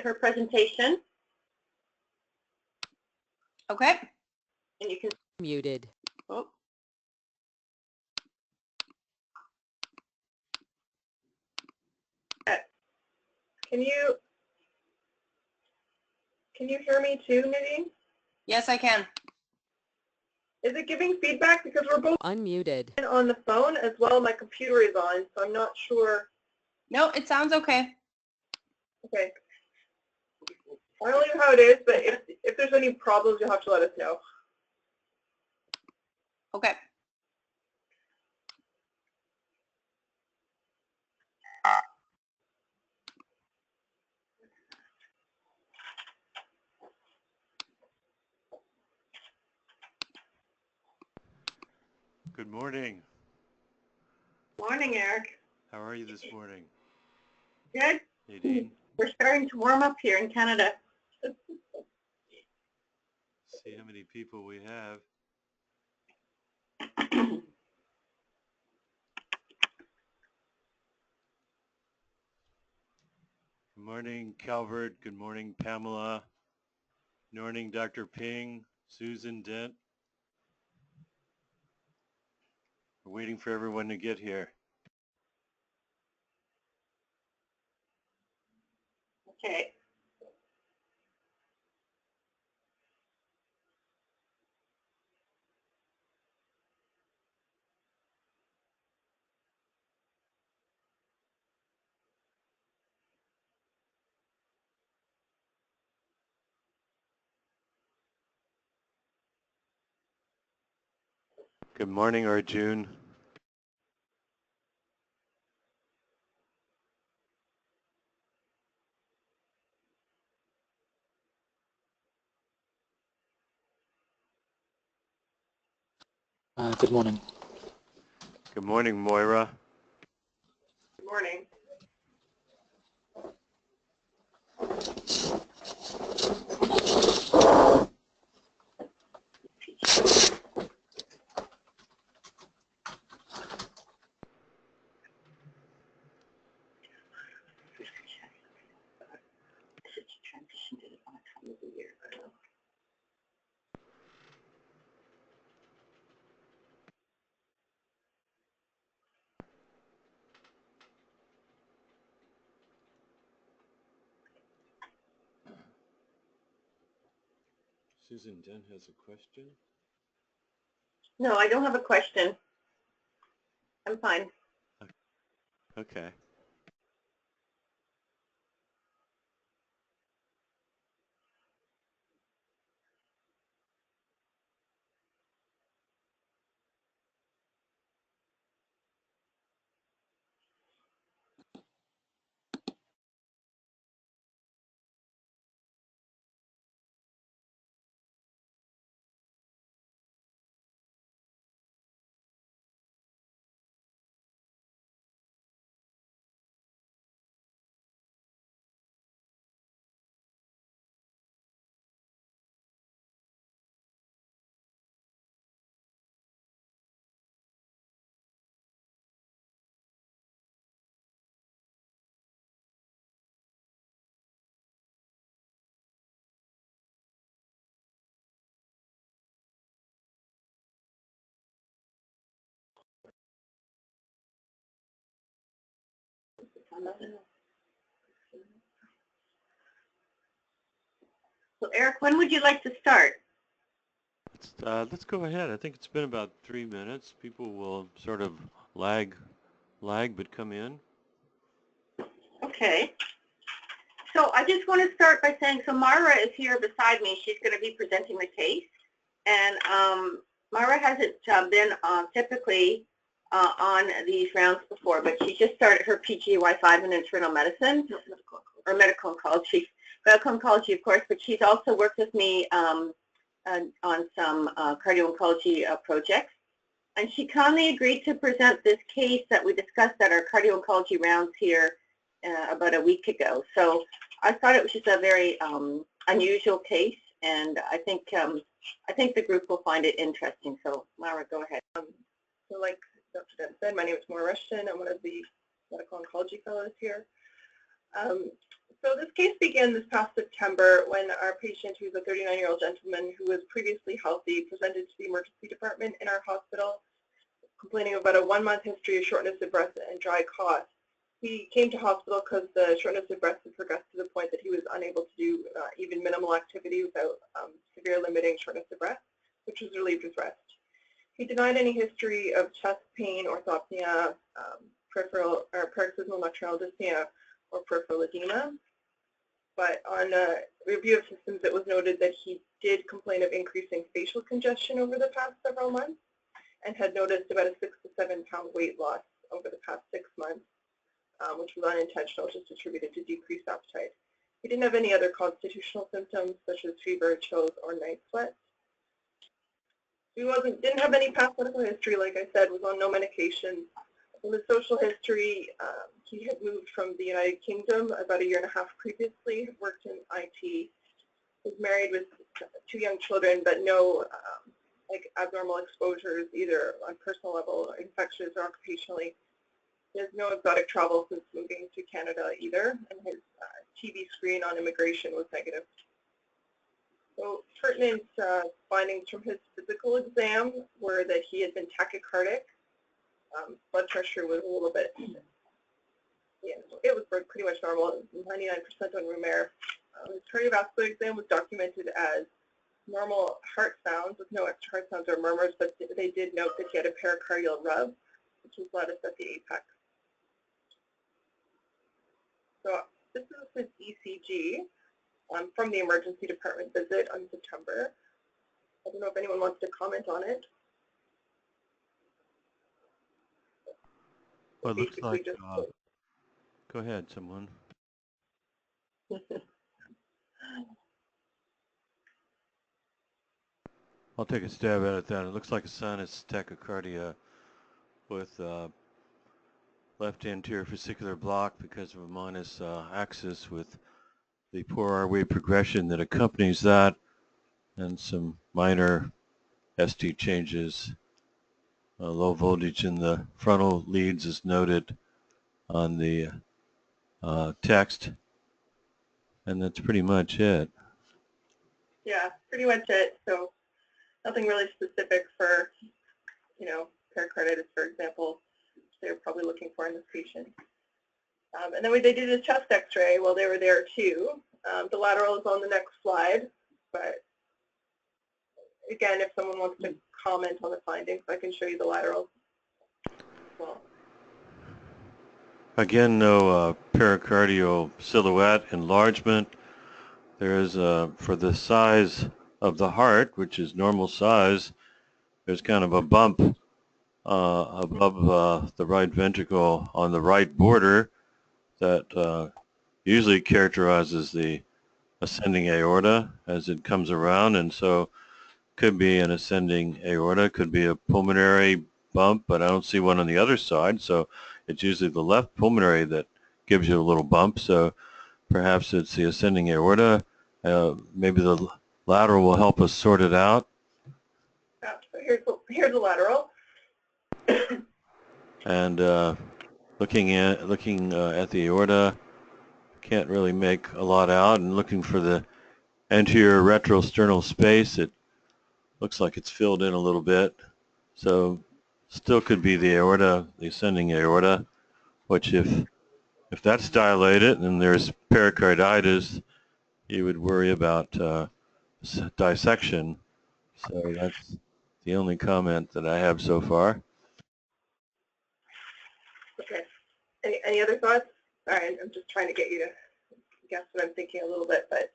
her presentation. Okay. And you can Muted. oh. Can you hear me too, Nadine? Yes, I can. Is it giving feedback? Because we're both Unmuted. on the phone as well. My computer is on, so I'm not sure. No, it sounds okay. Okay. I don't know how it is, but if there's any problems, you'll have to let us know. Okay. Good morning. Morning, Eric. How are you this morning? Good. Nadine? We're starting to warm up here in Canada. See how many people we have. Good morning, Calvert. Good morning, Pamela. Good morning, Dr. Ping, Susan Dent. We're waiting for everyone to get here. Okay. Good morning, Arjun. Good morning. Good morning, Moira. Good morning. Susan Dent has a question. No, I don't have a question. I'm fine. Okay. So Eric, when would you like to start? Let's go ahead. I think it's been about 3 minutes. People will sort of lag, but come in. Okay. So I just want to start by saying, so Moira is here beside me. She's going to be presenting the case. And Moira hasn't been typically on these rounds before, but she just started her PGY5 in internal medicine, or medical oncology. Medical oncology, of course, but she's also worked with me on some cardio-oncology projects. And she kindly agreed to present this case that we discussed at our cardio-oncology rounds here about a week ago. So I thought it was just a very unusual case, and I think the group will find it interesting. So Moira, go ahead. So like Dr. Dent said, my name is Moira Rushton. I'm one of the medical oncology fellows here. So this case began this past September when our patient, who's a 39-year-old gentleman who was previously healthy, presented to the emergency department in our hospital complaining about a 1-month history of shortness of breath and dry cough. He came to hospital because the shortness of breath had progressed to the point that he was unable to do even minimal activity without severe limiting shortness of breath, which was relieved with rest. He denied any history of chest pain, orthopnea, peripheral or paroxysmal nocturnal dyspnea, or peripheral edema. But on a review of symptoms, it was noted that he did complain of increasing facial congestion over the past several months and had noticed about a 6 to 7 pound weight loss over the past 6 months, which was unintentional, just attributed to decreased appetite. He didn't have any other constitutional symptoms such as fever, chills, or night sweats. He didn't have any past medical history, like I said, was on no medication. In the social history, he had moved from the United Kingdom about 1.5 years previously, worked in IT, was married with 2 young children, but no like abnormal exposures, either on personal level, infectious, or occupationally. He has no exotic travel since moving to Canada either, and his TB screen on immigration was negative. So pertinent findings from his physical exam were that he had been tachycardic. Blood pressure was a little bit, yeah, it was pretty much normal, 99% on room air. His cardiovascular exam was documented as normal heart sounds with no extra heart sounds or murmurs, but they did note that he had a pericardial rub, which was lattice at the apex. So this is his ECG from the emergency department visit on September. I don't know if anyone wants to comment on it. Well, it looks like, go ahead, someone. I'll take a stab at it then. It looks like a sinus tachycardia with left anterior fascicular block because of a minus axis with the poor airway progression that accompanies that, and some minor ST changes. Low voltage in the frontal leads is noted on the text, and that's pretty much it. Yeah, pretty much it. So nothing really specific for, pericarditis, for example, they were probably looking for in this patient. And then they did a chest x-ray while they were there too. The lateral is on the next slide, but again, if someone wants to comment on the findings, I can show you the lateral as well. Again, no pericardial silhouette enlargement. There is, for the size of the heart, which is normal size, there's kind of a bump above the right ventricle on the right border that usually characterizes the ascending aorta as it comes around, and so could be an ascending aorta, could be a pulmonary bump, but I don't see one on the other side, so it's usually the left pulmonary that gives you a little bump, so perhaps it's the ascending aorta. Maybe the lateral will help us sort it out. Yeah, so here's the lateral. And looking at the aorta, can't really make a lot out, and looking for the anterior retrosternal space, it looks like it's filled in a little bit, so still could be the aorta, the ascending aorta, which if that's dilated and there's pericarditis, you would worry about dissection. So that's the only comment that I have so far. Okay. Any other thoughts? Sorry, I'm just trying to get you to guess what I'm thinking a little bit, but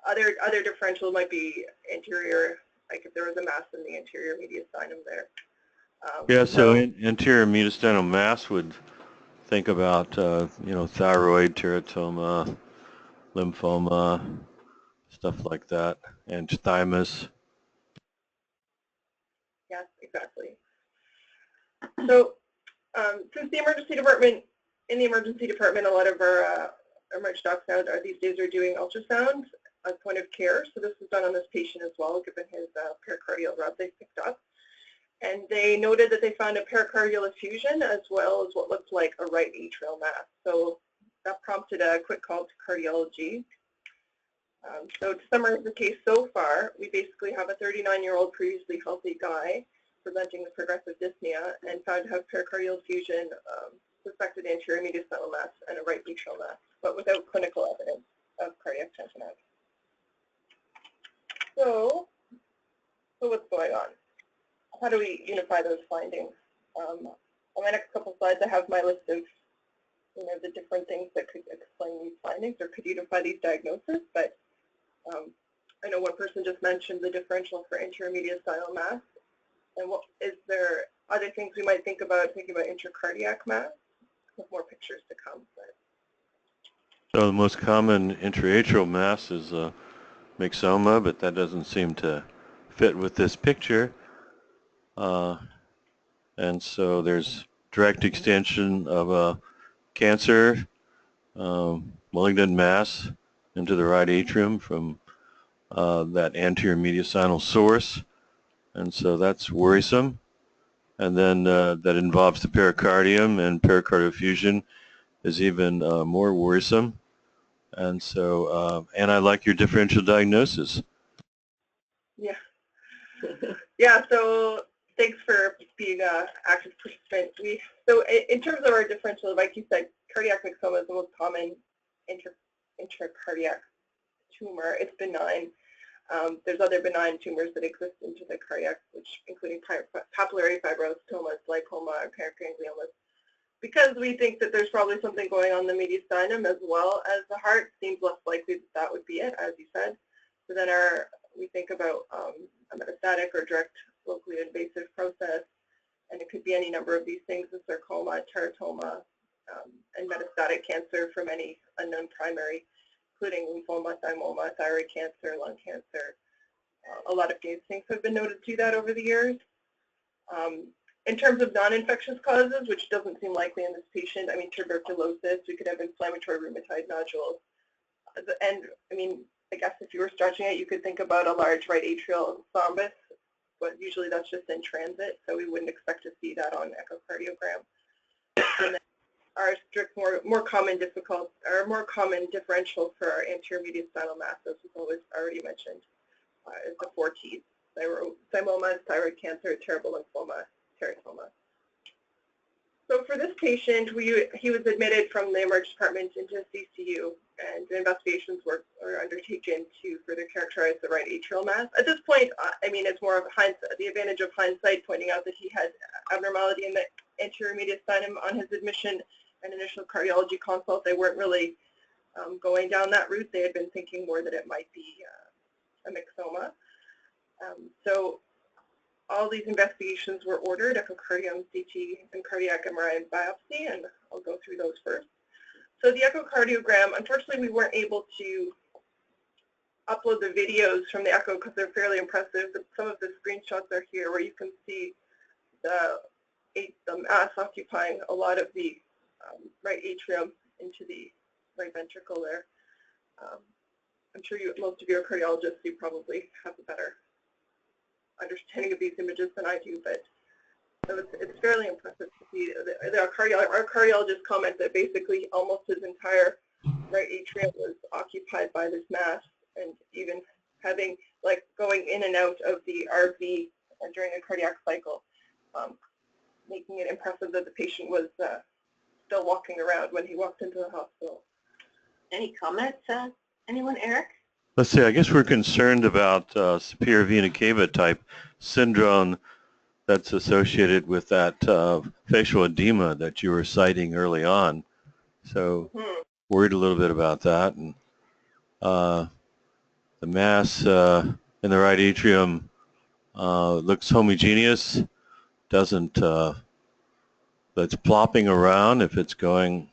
other differential might be anterior, like if there was a mass in the anterior mediastinum there. Yeah, so anterior mediastinal mass would think about thyroid, teratoma, lymphoma, stuff like that, and thymus. Yes, exactly. So since the emergency department, a lot of our emergency docs now these days are doing ultrasound as point of care. So this was done on this patient as well, given his pericardial rub they picked up. And they noted that they found a pericardial effusion as well as what looked like a right atrial mass. So that prompted a quick call to cardiology. So to summarize the case so far, we basically have a 39-year-old previously healthy guy presenting with progressive dyspnea and found to have pericardial effusion, suspected anterior mediastinal mass, and a right atrial mass, but without clinical evidence of cardiac tamponade. So what's going on? How do we unify those findings? On my next couple slides, I have my list of the different things that could explain these findings or could unify these diagnoses, but I know one person just mentioned the differential for anterior mediastinal mass. And what is there other things we might think about thinking about intracardiac mass? With more pictures to come. So the most common intraatrial mass is myxoma, but that doesn't seem to fit with this picture. And so there's direct extension of a cancer, malignant mass into the right atrium from that anterior mediastinal source. And so that's worrisome. And then that involves the pericardium, and pericardial effusion is even more worrisome. And so, and I like your differential diagnosis. Yeah. Yeah, so thanks for being an active participant. So in terms of our differential, like you said, cardiac myxoma is the most common intracardiac tumor. It's benign. There's other benign tumors that exist into the cardiac, which including papillary fibrostomas, lipoma, or paragangliomas. Because we think that there's probably something going on in the mediastinum as well as the heart, seems less likely that that would be it, as you said. So then we think about a metastatic or direct locally invasive process, and it could be any number of these things: a sarcoma, teratoma, and metastatic cancer from any unknown primary, including lymphoma, thymoma, thyroid cancer, lung cancer. A lot of these things have been noted to that over the years. In terms of non-infectious causes, which doesn't seem likely in this patient, I mean, tuberculosis, we could have inflammatory rheumatoid nodules. And I mean, I guess if you were stretching it, you could think about a large right atrial thrombus, but usually that's just in transit, so we wouldn't expect to see that on echocardiogram. And then our strict, more common differential for our anterior mediastinal mass, as was already mentioned, is the 4 T's: thymomas, thyroid cancer, terrible lymphoma, teratoma. So for this patient, he was admitted from the emergency department into CCU, and the investigations were undertaken to further characterize the right atrial mass. At this point, I mean, it's more of the advantage of hindsight, pointing out that he had abnormality in the anterior mediastinum on his admission and initial cardiology consult. They weren't really going down that route. They had been thinking more that it might be a myxoma. So all these investigations were ordered: echocardium, CT, and cardiac MRI and biopsy, and I'll go through those first. So the echocardiogram, unfortunately, we weren't able to upload the videos from the echo because they're fairly impressive. Some of the screenshots are here where you can see the mass occupying a lot of the right atrium into the right ventricle there. I'm sure most of your cardiologists, you probably have a better understanding of these images than I do, but so it's fairly impressive to see. Our cardiologist comment that basically almost his entire right atrium was occupied by this mass, and even having, like, going in and out of the RV during a cardiac cycle, making it impressive that the patient was still walking around when he walked into the hospital. Any comments, anyone? Eric? Let's see, I guess we're concerned about superior vena cava type syndrome that's associated with that facial edema that you were citing early on. So worried a little bit about that. And the mass in the right atrium looks homogeneous, doesn't, it's plopping around if it's going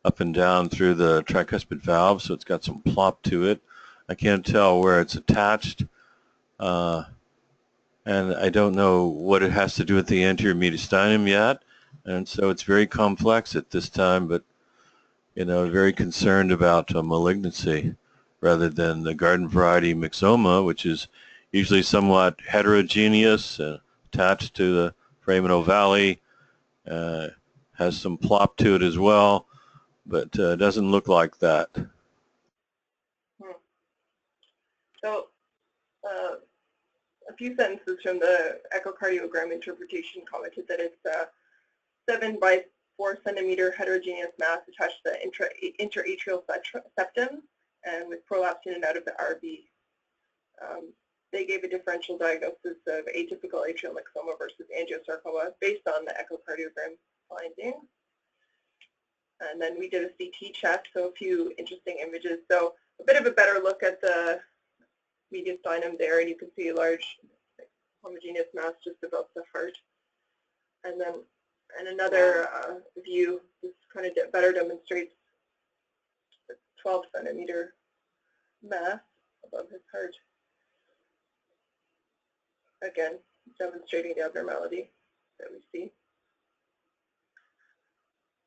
up and down through the tricuspid valve, so it's got some plop to it. I can't tell where it's attached, and I don't know what it has to do with the anterior mediastinum yet, and so it's very complex at this time, but very concerned about malignancy rather than the garden variety myxoma, which is usually somewhat heterogeneous, attached to the foraminal valley, has some plop to it as well. but it doesn't look like that. So a few sentences from the echocardiogram interpretation commented that it's a 7 by 4 centimeter heterogeneous mass attached to the interatrial septum and with prolapse in and out of the RB. They gave a differential diagnosis of atypical atrial myxoma versus angiosarcoma based on the echocardiogram findings. And then we did a CT check, so a few interesting images. So a bit of a better look at the mediastinum there, and you can see a large homogeneous mass just above the heart. And then another view, this kind of better demonstrates the 12 centimeter mass above his heart. Again, demonstrating the abnormality that we see.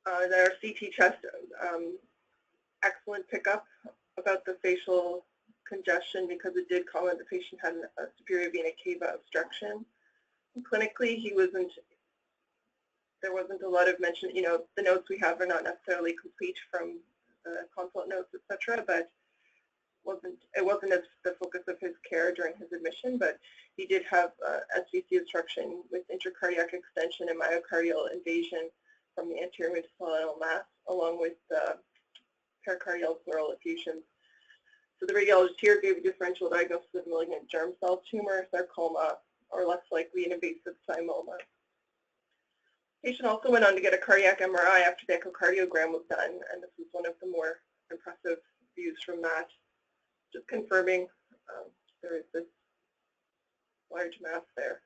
Our CT chest, excellent pickup about the facial congestion because it did comment the patient had a superior vena cava obstruction. And clinically, there wasn't a lot of mention, the notes we have are not necessarily complete from consult notes, etc., but it wasn't as the focus of his care during his admission, but he did have SVC obstruction with intracardiac extension and myocardial invasion from the anterior mediastinal mass, along with pericardial pleural effusions. So the radiologist here gave a differential diagnosis of malignant germ cell tumor, sarcoma, or less likely an invasive thymoma. The patient also went on to get a cardiac MRI after the echocardiogram was done, and this was one of the more impressive views from that, just confirming there is this large mass there.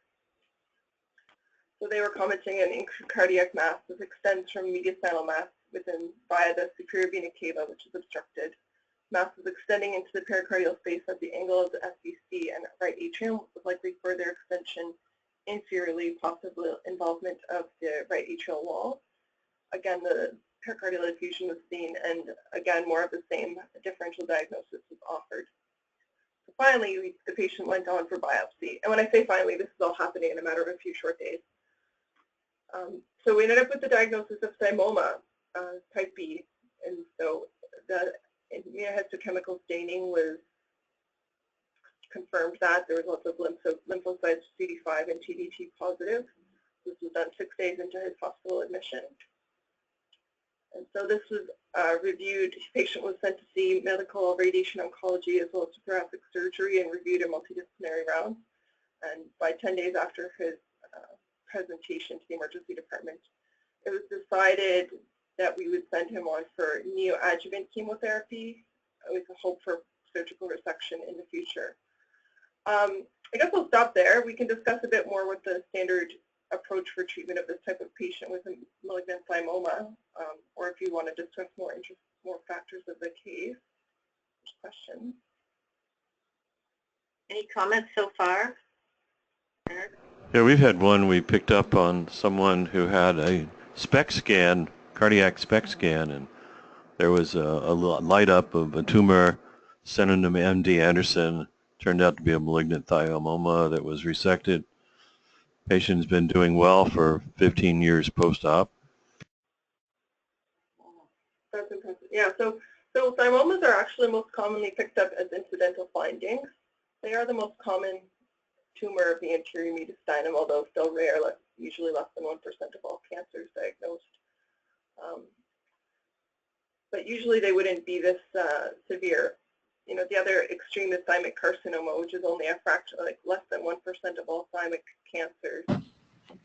So they were commenting an cardiac mass that extends from mediastinal mass via the superior vena cava, which is obstructed. Mass is extending into the pericardial space at the angle of the SVC and right atrium, with likely further extension inferiorly, possible involvement of the right atrial wall. Again, the pericardial effusion was seen, and again, more of the same differential diagnosis was offered. So finally, the patient went on for biopsy. And when I say finally, this is all happening in a matter of a few short days. So we ended up with the diagnosis of thymoma type B, and so the immunohistochemical staining was confirmed that there was lots of lymphocytes CD5 and TDT positive. This was done 6 days into his hospital admission. And so this was reviewed. The patient was sent to see medical radiation oncology as well as thoracic surgery and reviewed a multidisciplinary round. And by 10 days after his presentation to the emergency department, it was decided that we would send him on for neoadjuvant chemotherapy with a hope for surgical resection in the future. I guess we'll stop there. We can discuss a bit more what the standard approach for treatment of this type of patient with a malignant thymoma, or if you want to discuss more factors of the case. Questions? Any comments so far? Eric? Yeah, we've had one. We picked up on someone who had a SPECT scan, cardiac SPECT scan, and there was a light up of a tumor, sent him to MD Anderson. Turned out to be a malignant thymoma that was resected. Patient's been doing well for 15 years post-op. That's impressive. Yeah, so thymomas are actually most commonly picked up as incidental findings. They are the most common tumor of the anterior mediastinum, although still rare, usually less than 1% of all cancers diagnosed. But usually they wouldn't be this severe. The other extreme is thymic carcinoma, which is only a fraction, less than 1% of all thymic cancers.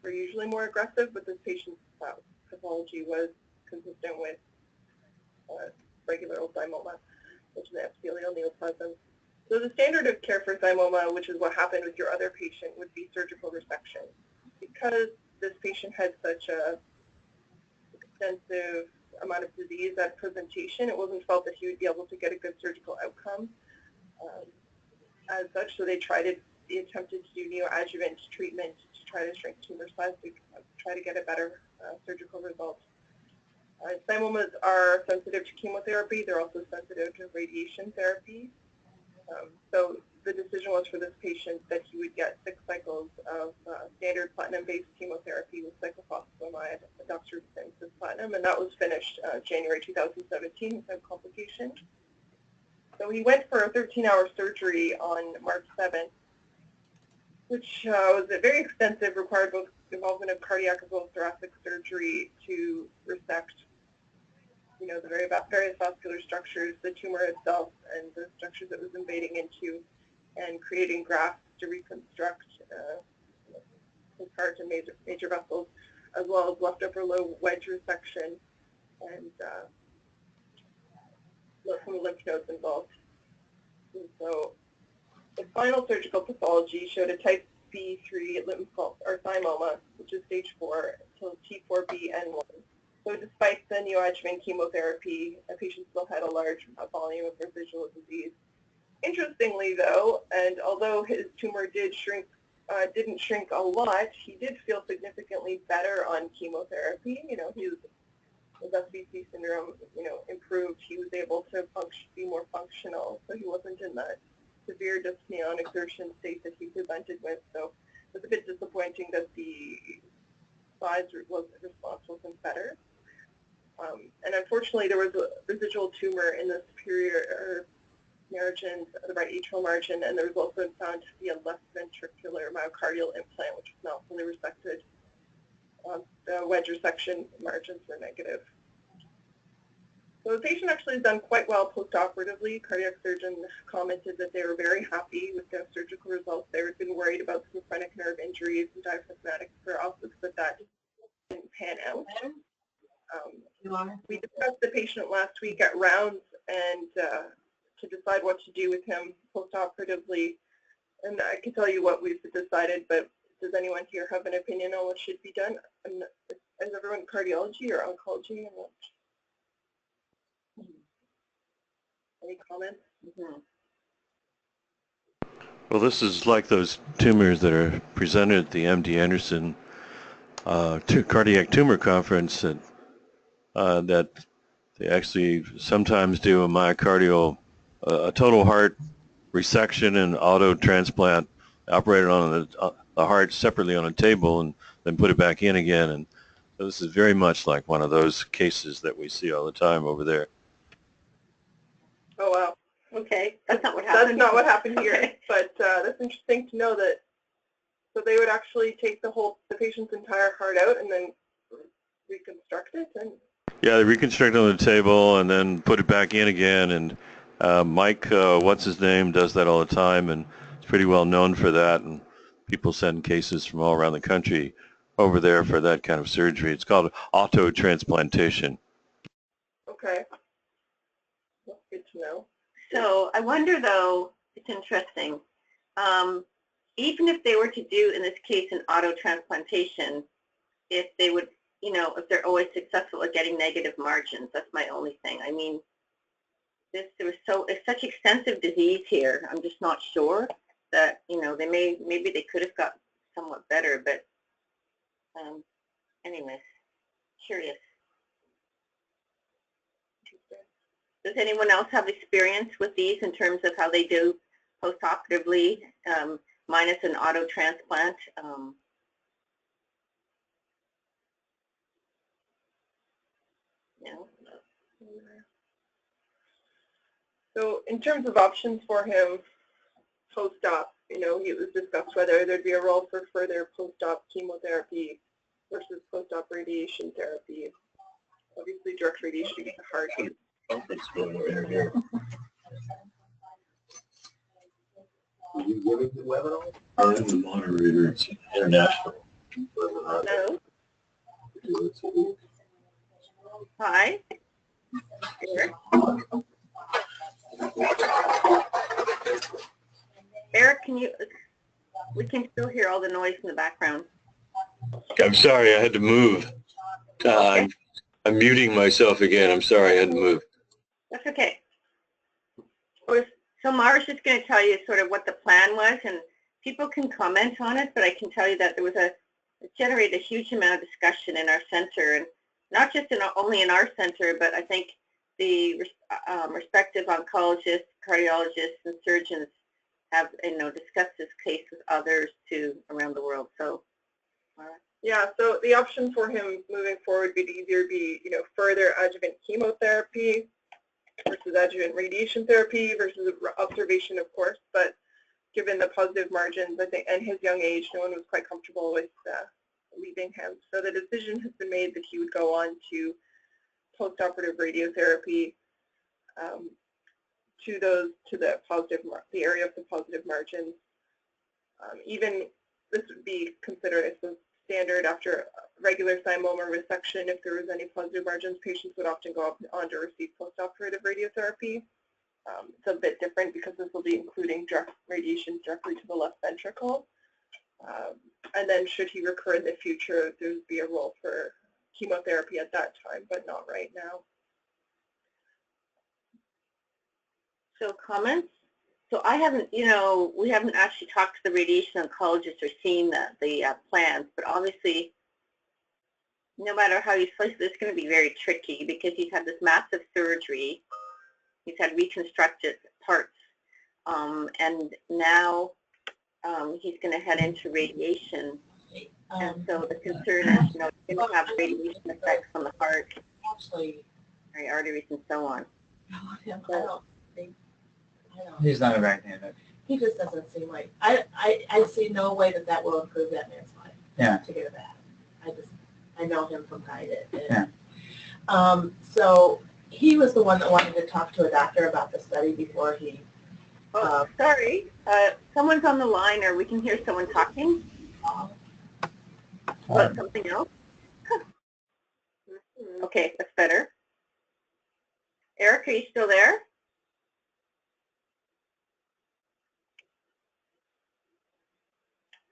They're usually more aggressive, but this patient's pathology was consistent with regular old thymoma, which is an epithelial neoplasm. So the standard of care for thymoma, which is what happened with your other patient, would be surgical resection. Because this patient had such a extensive amount of disease at presentation, it wasn't felt that he would be able to get a good surgical outcome as such. So they attempted to do neoadjuvant treatment to try to shrink tumor size to try to get a better surgical result. Thymomas are sensitive to chemotherapy. They're also sensitive to radiation therapy. So the decision was for this patient that he would get 6 cycles of standard platinum-based chemotherapy with cyclophosphamide, doxorubicin, cisplatin, and that was finished January 2017 without complication. So he went for a 13-hour surgery on March 7th, which was very extensive, required both involvement of cardiac as well as thoracic surgery to resect, you know, the various vascular structures, the tumor itself, and the structures it was invading into, and creating grafts to reconstruct his heart and major vessels, as well as left upper lobe wedge resection and some lymph nodes involved. And so the final surgical pathology showed a type B3 thymoma, which is stage 4, until T4B-N1. So despite the neoadjuvant chemotherapy, the patient still had a large volume of residual disease. Interestingly, though, and although his tumor didn't shrink a lot, he did feel significantly better on chemotherapy. You know, his SVC syndrome, you know, improved. He was able to be more functional, so he wasn't in that severe dyspnea on exertion state that he presented with. So it was a bit disappointing that the size response wasn't better. And unfortunately, there was a residual tumor in the superior margin, the right atrial margin, and there was also found to be a left ventricular myocardial implant, which was not fully resected. The wedge resection margins were negative. So the patient actually has done quite well post-operatively. Cardiac surgeon commented that they were very happy with the surgical results. They had been worried about some phrenic nerve injuries and diaphragmatic paralysis, but that didn't pan out. We discussed the patient last week at rounds and to decide what to do with him post-operatively. And I can tell you what we've decided, but does anyone here have an opinion on what should be done? And is everyone cardiology or oncology? Any comments? Mm-hmm. Well, this is like those tumors that are presented at the MD Anderson cardiac tumor conference that they actually sometimes do a myocardial, a total heart resection and auto transplant, operated on the heart separately on a table and then put it back in again. And so this is very much like one of those cases that we see all the time over there. Oh, wow. Okay, that's not what happened. That's not what happened here, Okay. but that's interesting to know that. So they would actually take the patient's entire heart out and then reconstruct it. And yeah, they reconstruct on the table and then put it back in again. And Mike, what's his name, does that all the time, and it's pretty well known for that. And people send cases from all around the country over there for that kind of surgery. It's called auto transplantation. okay, that's good to know. So I wonder, though, it's interesting, even if they were to do, in this case, an auto transplantation, if they would, you know, if they're always successful at getting negative margins, that's my only thing. I mean, it's such extensive disease here. I'm just not sure that, you know, maybe they could have got somewhat better, but anyways, curious. Does anyone else have experience with these in terms of how they do post-operatively, minus an auto transplant? No. So in terms of options for him post-op, you know, it was discussed whether there'd be a role for further post-op chemotherapy versus post-op radiation therapy. Obviously, direct radiation to the heart. I'm the moderator. It's international. Hello. Hi. Eric. Eric, we can still hear all the noise in the background. I'm sorry, I had to move. Okay. I'm muting myself again. I'm sorry, I had to move. That's okay. So Mara's just going to tell you sort of what the plan was, and people can comment on it, but I can tell you that it generated a huge amount of discussion in our center, and not just only in our center, but I think the respective oncologists, cardiologists, and surgeons have, discussed this case with others too around the world. So, yeah, so the option for him moving forward would either be, further adjuvant chemotherapy versus adjuvant radiation therapy versus observation, of course, but given the positive margins, I think, and his young age, no one was quite comfortable with leaving him. So the decision has been made that he would go on to post-operative radiotherapy to the area of the positive margins. Even this would be considered as a standard after regular thymoma resection. If there was any positive margins, patients would often go on to receive post-operative radiotherapy. It's a bit different because this will be including radiation directly to the left ventricle. And then should he recur in the future, there would be a role for chemotherapy at that time, but not right now. so comments? So I haven't, we haven't actually talked to the radiation oncologist or seen the plans, but obviously, no matter how you slice it, it's going to be very tricky because he's had this massive surgery. He's had reconstructed parts, and now he's going to head into radiation. And so the concern is, he's going to have radiation effects on the heart, arteries, and so on. He's not a right-handed. He just doesn't seem like, I see no way that will improve that man's life. Yeah. To get it back. I know him from private. Yeah. So he was the one that wanted to talk to a doctor about the study before he. Oh, sorry. Someone's on the line, or we can hear someone talking about something else. Okay, that's better. Eric, are you still there?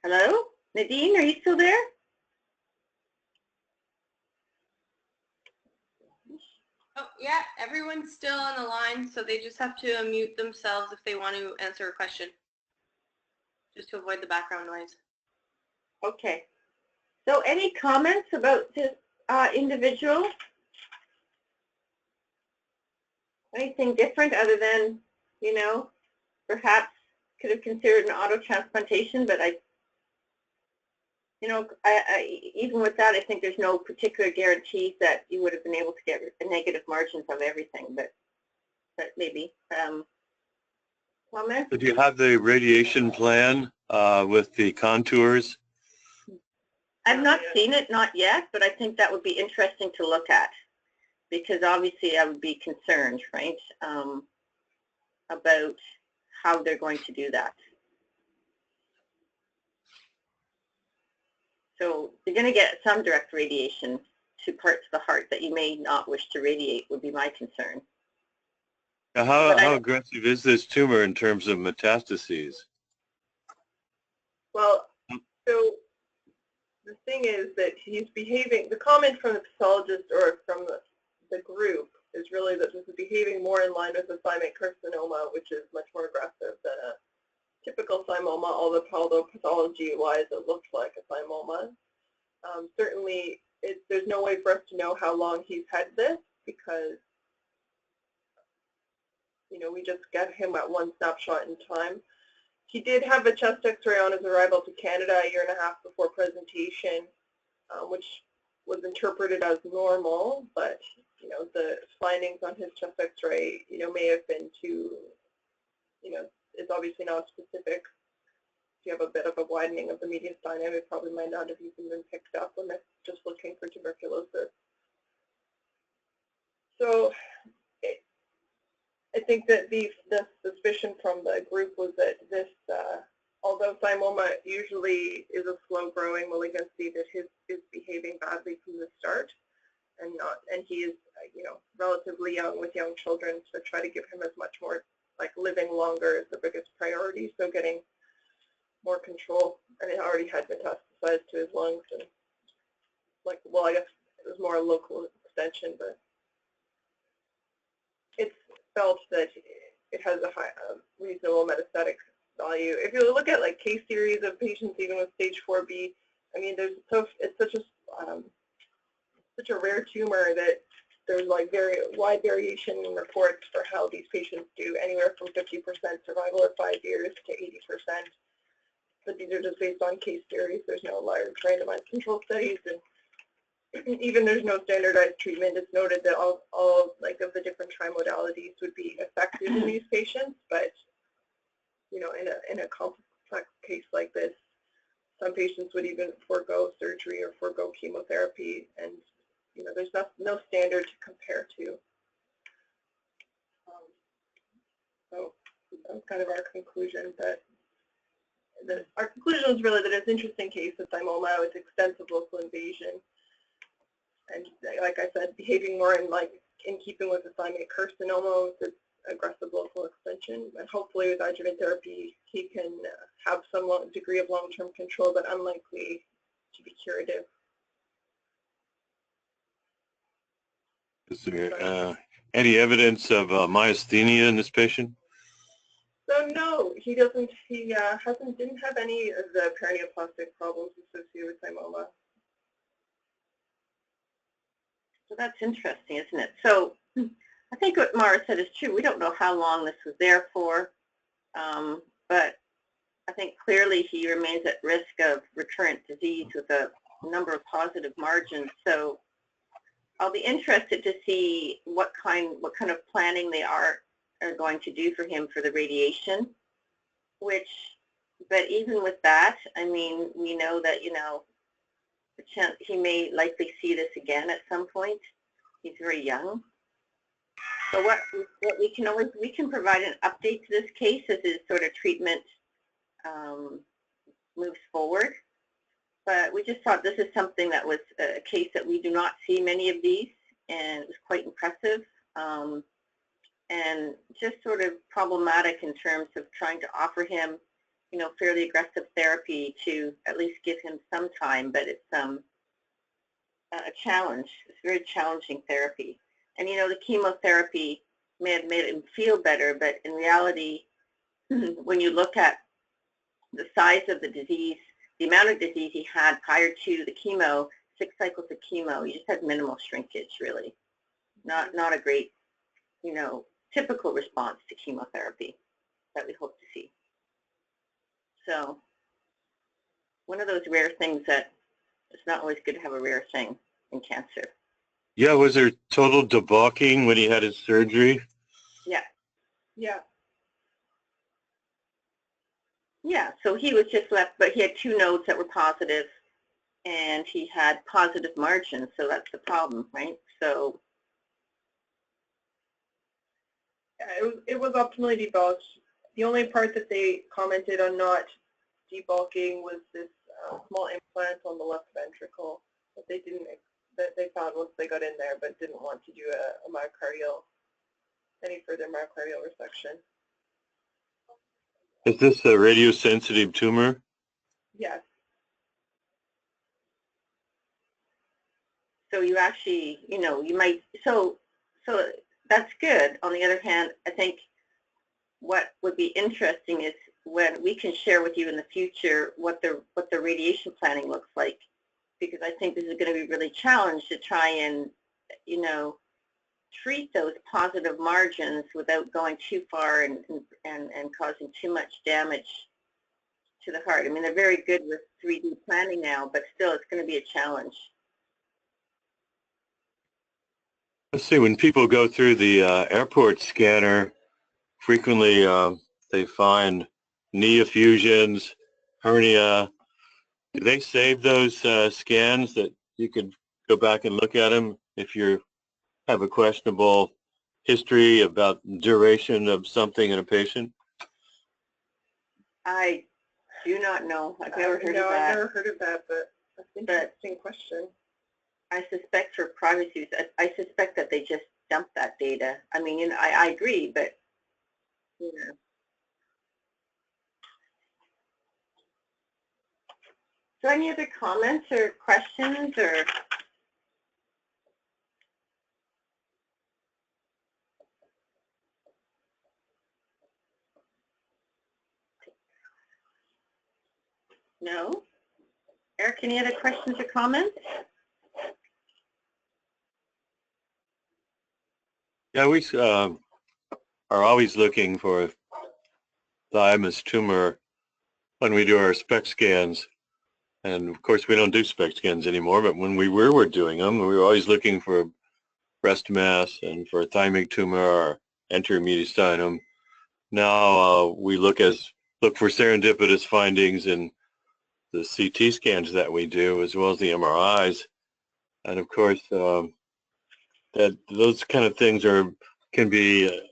Hello? Nadine, are you still there? Oh, yeah, everyone's still on the line, so they just have to unmute themselves if they want to answer a question, just to avoid the background noise. Okay. So any comments about this individual? Anything different other than, perhaps could have considered an auto transplantation, but even with that, I think there's no particular guarantees that you would have been able to get negative margins of everything, but maybe. Comment? Do you have the radiation plan with the contours? I've not seen it, not yet, but I think that would be interesting to look at because obviously I would be concerned, right, about how they're going to do that. So you're going to get some direct radiation to parts of the heart that you may not wish to radiate would be my concern. How aggressive is this tumor in terms of metastases? Well, so the thing is that he's behaving, the comment from the pathologist or from the group is really that this is behaving more in line with a thymic carcinoma, which is much more aggressive than a typical thymoma, although pathology-wise it looks like a thymoma. Certainly, there's no way for us to know how long he's had this because, we just get him at one snapshot in time. He did have a chest x-ray on his arrival to Canada a year and a half before presentation, which was interpreted as normal, but, the findings on his chest x-ray, may have been too, it's obviously not specific. If you have a bit of a widening of the mediastinum, it probably might not have even been picked up when they're just looking for tuberculosis. So I think that the suspicion from the group was that this, although thymoma usually is a slow-growing malignancy, that his is behaving badly from the start, and he is, relatively young with young children, so try to give him as much more, like living longer is the biggest priority, so getting more control, and it already had metastasized to his lungs, and well, I guess it was more a local extension, but it's felt that it has a high, reasonable metastatic value. If you look at case series of patients even with stage 4B, I mean, it's such a rare tumor that there's like very wide variation in reports for how these patients do, anywhere from 50% survival at 5 years to 80%. But these are just based on case series. There's no large randomized control studies, and even there's no standardized treatment. It's noted that all like of the different trimodalities would be effective in these patients, but you know, in a complex case like this, some patients would even forego surgery or forego chemotherapy, and you know, there's no standard to compare to. So that's kind of our conclusion. Our conclusion is really that it's an interesting case of thymoma with extensive local invasion, and like I said, behaving more in keeping with the thymic carcinoma with its aggressive local extension. And hopefully with adjuvant therapy, he can have some degree of long-term control, but unlikely to be curative. Is there any evidence of myasthenia in this patient? So no, he doesn't. He didn't have any of the paraneoplastic problems associated with thymoma. So that's interesting, isn't it? So I think what Mara said is true. We don't know how long this was there for, but I think clearly he remains at risk of recurrent disease with a number of positive margins. So I'll be interested to see what kind of planning they are going to do for him for the radiation, but even with that, I mean, we know that, you know, the chance he may likely see this again at some point. He's very young. So what we can provide an update to this case as his sort of treatment moves forward. But we just thought this is something that was a case that we do not see many of these, and it was quite impressive. And just sort of problematic in terms of trying to offer him, you know, fairly aggressive therapy to at least give him some time, but it's a challenge. It's very challenging therapy. And, you know, the chemotherapy may have made him feel better, but in reality, when you look at the size of the disease, the amount of disease he had prior to the chemo, 6 cycles of chemo, he just had minimal shrinkage, really. Not a great, you know, typical response to chemotherapy that we hope to see. So one of those rare things that it's not always good to have a rare thing in cancer. Yeah, was there total debulking when he had his surgery? Yeah. Yeah. Yeah, so he was just left, but he had 2 nodes that were positive, and he had positive margins, so that's the problem, right? So it was optimally debulked. The only part that they commented on not debulking was this small implant on the left ventricle that they found once they got in there, but didn't want to do any further myocardial resection. Is this a radiosensitive tumor? Yes. So you actually, you know, you might, so that's good. On the other hand, I think what would be interesting is when we can share with you in the future what the radiation planning looks like, because I think this is going to be really challenged to try and, you know, treat those positive margins without going too far and causing too much damage to the heart. I mean, they're very good with 3D planning now, but still it's going to be a challenge. Let's see, when people go through the airport scanner, frequently they find knee effusions, hernia. Do they save those scans that you could go back and look at them if you have a questionable history about duration of something in a patient? I do not know. I've never heard of that. I've never heard of that, but that's an interesting question. I suspect for privacy, I suspect that they just dump that data. I mean, you know, I agree, but, you know. So any other comments or questions or? No? Eric, any other questions or comments? Yeah, we are always looking for thymus tumor when we do our SPECT scans. And of course, we don't do SPECT scans anymore, but when we were doing them, we were always looking for breast mass and for thymic tumor or anterior mediastinum. Now we look for serendipitous findings in the CT scans that we do, as well as the MRIs. And of course, that those kind of things can be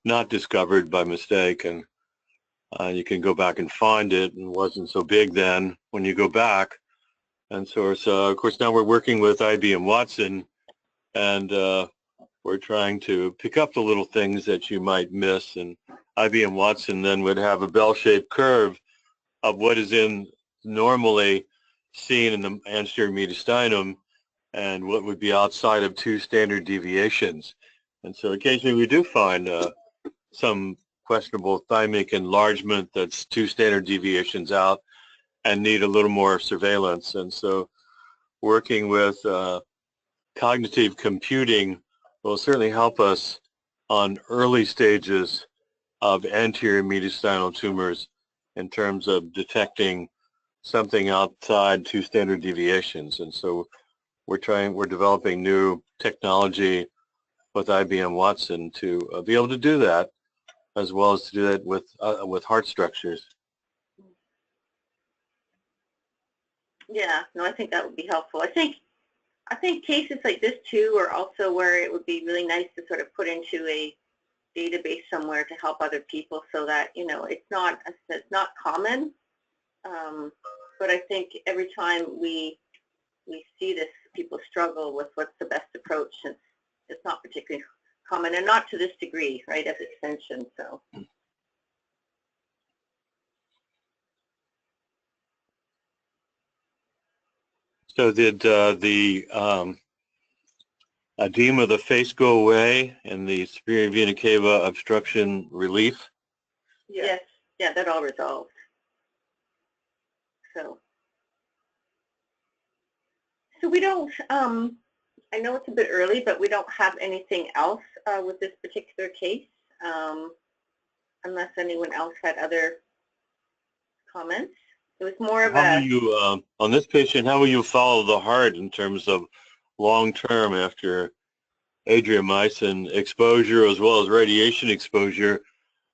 not discovered by mistake, and you can go back and find it, and it wasn't so big then when you go back. And so it's, of course, now we're working with IBM Watson, and we're trying to pick up the little things that you might miss. And IBM Watson then would have a bell-shaped curve of what is normally seen in the anterior mediastinum and what would be outside of 2 standard deviations. And so occasionally we do find some questionable thymic enlargement that's 2 standard deviations out and need a little more surveillance. And so working with cognitive computing will certainly help us on early stages of anterior mediastinal tumors in terms of detecting something outside 2 standard deviations. And so we're developing new technology with IBM Watson to be able to do that, as well as to do that with heart structures. Yeah, no, I think that would be helpful. I think cases like this too are also where it would be really nice to sort of put into a database somewhere to help other people, so that, you know, it's not common, but I think every time we see this, people struggle with what's the best approach, and it's not particularly common, and not to this degree, right, as it's mentioned. So. So did the edema of the face go away and the superior vena cava obstruction relief? Yes. Yeah, that all resolved. So we don't, I know it's a bit early, but we don't have anything else with this particular case, unless anyone else had other comments. It was more of How will you, on this patient, how will you follow the heart in terms of long-term after adriamycin exposure as well as radiation exposure?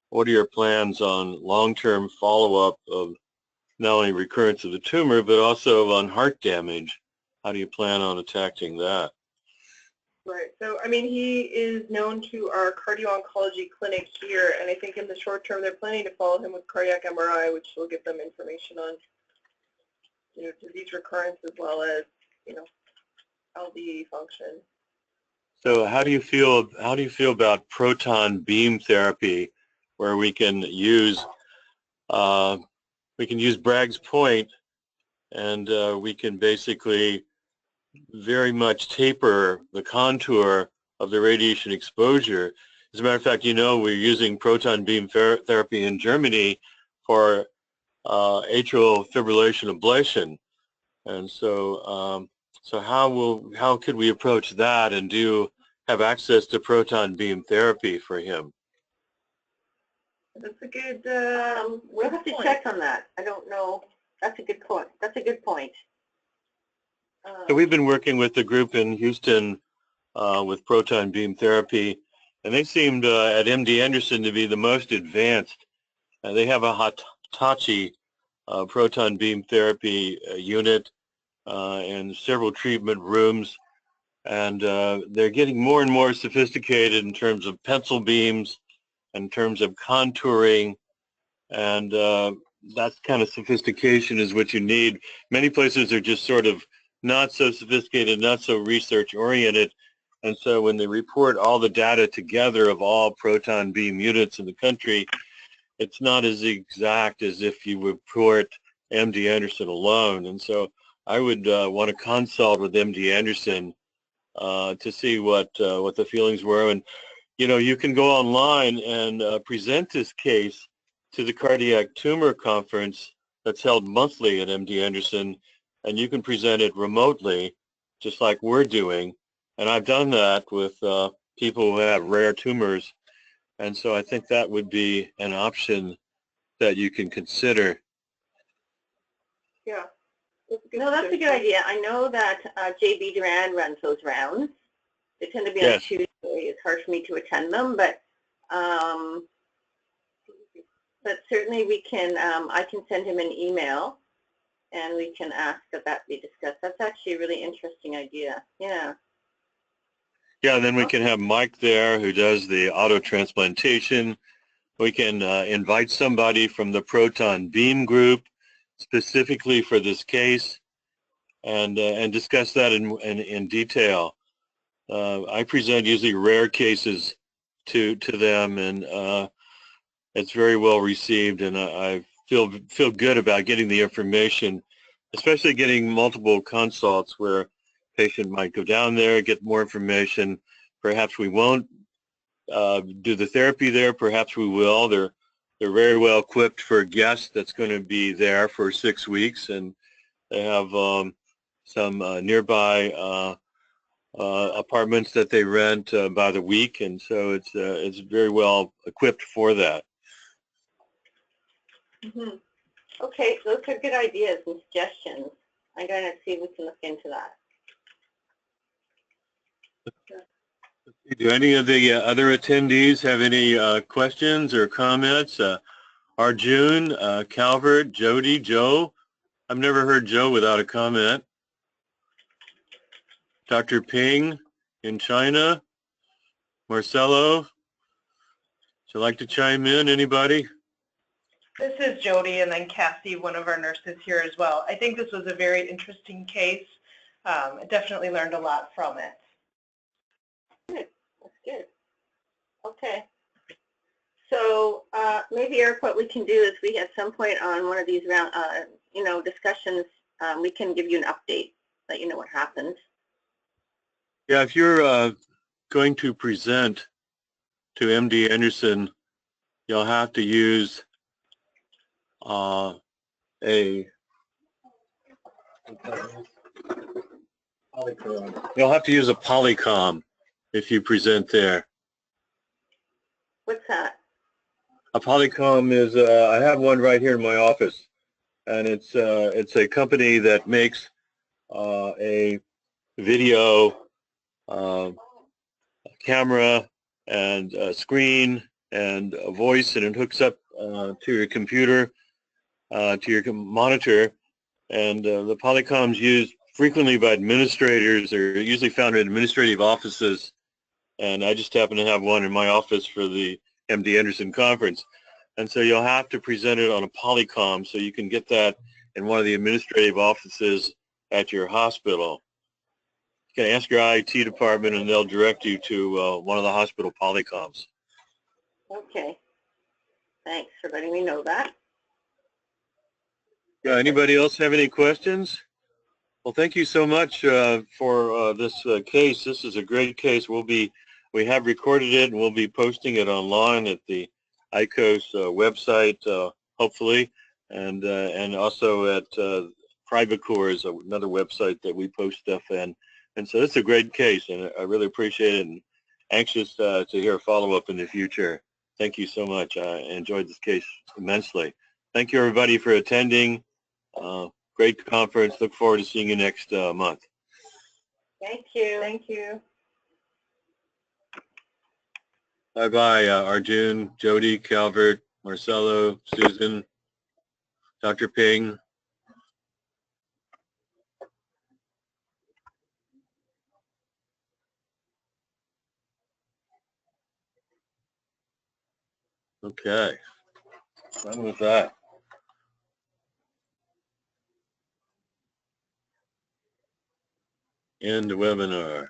What are your plans on long-term follow-up of not only recurrence of the tumor, but also on heart damage? How do you plan on attacking that? Right. So, I mean, he is known to our cardio-oncology clinic here, and I think in the short term they're planning to follow him with cardiac MRI, which will give them information on, you know, disease recurrence as well as, you know, LV function. So how do you feel about proton beam therapy, where we can use Bragg's point, and we can basically very much taper the contour of the radiation exposure. As a matter of fact, you know, we're using proton beam therapy in Germany for atrial fibrillation ablation. And so, how could we approach that and have access to proton beam therapy for him? That's a good. We'll have to check on that. I don't know. That's a good point. That's a good point. So we've been working with the group in Houston with proton beam therapy, and they seemed at MD Anderson to be the most advanced. They have a Hitachi proton beam therapy unit and several treatment rooms, and they're getting more and more sophisticated in terms of pencil beams, in terms of contouring, and that kind of sophistication is what you need. Many places are just sort of not so sophisticated, not so research oriented, and so when they report all the data together of all proton beam units in the country, it's not as exact as if you report MD Anderson alone. And so I would want to consult with MD Anderson to see what the feelings were. And you know, you can go online and present this case to the cardiac tumor conference that's held monthly at MD Anderson, and you can present it remotely, just like we're doing. And I've done that with people who have rare tumors. And so I think that would be an option that you can consider. Yeah. No, that's a good idea. I know that J.B. Durand runs those rounds. They tend to be on Yes. Tuesday. It's hard for me to attend them, but certainly we can. I can send him an email, and we can ask that be discussed. That's actually a really interesting idea. Yeah. Yeah, and then we can have Mike there who does the auto transplantation. We can invite somebody from the proton beam group specifically for this case, and discuss that in detail. I present usually rare cases to them, and it's very well received, and I feel good about getting the information, especially getting multiple consults where a patient might go down there, get more information. Perhaps we won't do the therapy there. Perhaps we will. They're very well equipped for a guest that's going to be there for 6 weeks, and they have some nearby apartments that they rent by the week, and so it's very well equipped for that. Mm-hmm. Okay, those are good ideas and suggestions. I'm going to see if we can look into that. Do any of the other attendees have any questions or comments? Arjun, Calvert, Jody, Joe. I've never heard Joe without a comment. Dr. Ping in China. Marcelo, would you like to chime in? Anybody? This is Jody, and then Cassie, one of our nurses here as well. I think this was a very interesting case. I definitely learned a lot from it. Good. That's good. Okay. So maybe, Eric, what we can do is we at some point on one of these round, discussions, we can give you an update, let you know what happens. Yeah, if you're going to present to MD Anderson, you'll have to use You'll have to use a Polycom if you present there. What's that? A Polycom is I have one right here in my office, and it's a company that makes a video camera and a screen and a voice, and it hooks up to your computer, to your monitor. And the Polycoms used frequently by administrators. They're usually found in administrative offices, and I just happen to have one in my office for the MD Anderson conference. And so you'll have to present it on a Polycom, so you can get that in one of the administrative offices at your hospital. You can ask your IT department, and they'll direct you to one of the hospital Polycoms. Okay. Thanks for letting me know that. Yeah, anybody else have any questions? Well, thank you so much for this case. This is a great case. We have recorded it, and we'll be posting it online at the Icos website, hopefully, and also at PrivaCore is another website that we post stuff in. And so it's a great case, and I really appreciate it, and anxious to hear a follow-up in the future. Thank you so much. I enjoyed this case immensely. Thank you, everybody, for attending. Great conference. Look forward to seeing you next month. Thank you. Thank you. Bye-bye, Arjun, Jody, Calvert, Marcelo, Susan, Dr. Ping. Okay, done with that. End webinar.